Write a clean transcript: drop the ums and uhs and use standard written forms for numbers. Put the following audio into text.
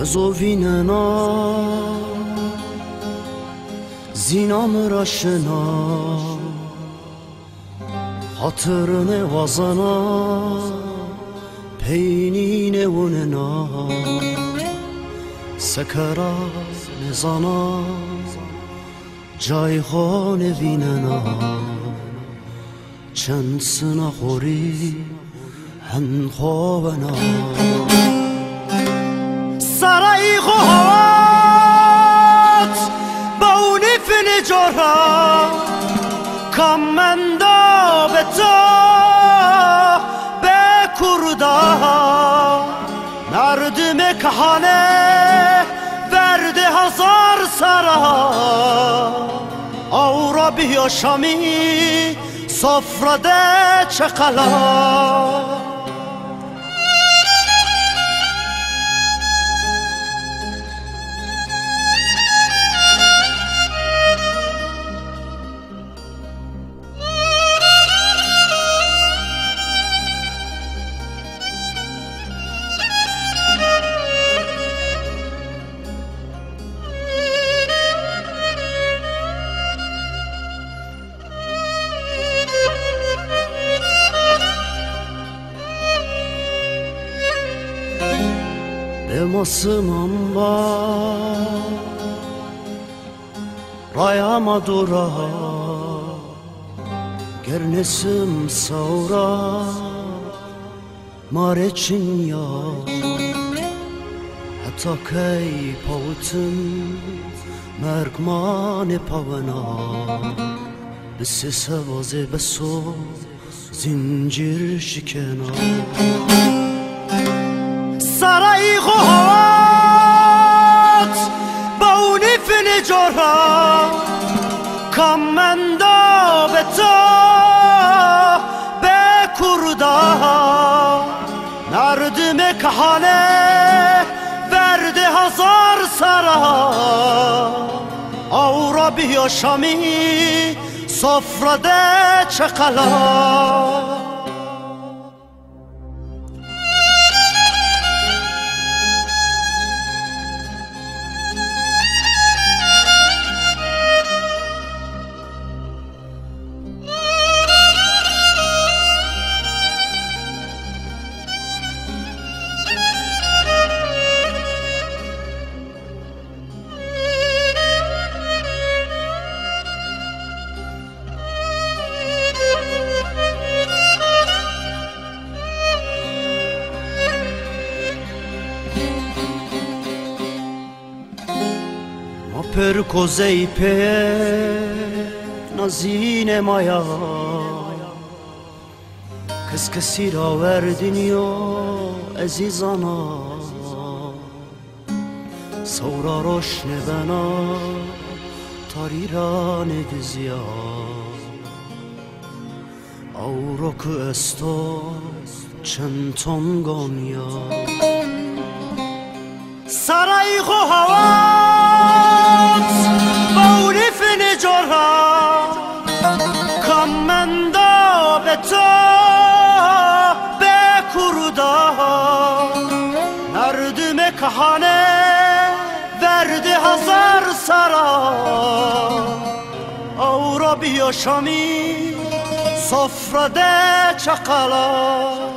از ویننا زینام را شنا خاطرن وزنا پینین وننا سکرا نزانا جای خان ویننا چند سنا خوری هن خوابنا سرای خوات باونی فن جورا کامندا به تو به کردا مردم کهانه ورده هزار سرا آورا بیا شامی سفرده چقلا Masımam var Raya madura Gernesim saura Mareçin ya Hatta key pavutum Merkmane pavana Bisse sevaze beso Zincir şikena سرای خوات باونی فن جورا کامندا به تو به کردا مردم کهانه ورده هزار سرا آورا بیا شامی سفرده چقلا پر کوزی په نازین مایا کس کسی را وردینی و عزیزانا سورا روشن بنا تاریران دزیا او رو که استو چند تنگانیا سرای خواه باونی فن جورا کامندا به تو به کردا مردم کهانه ورده هزار سرا آورا بیا شامی سفرده چقلا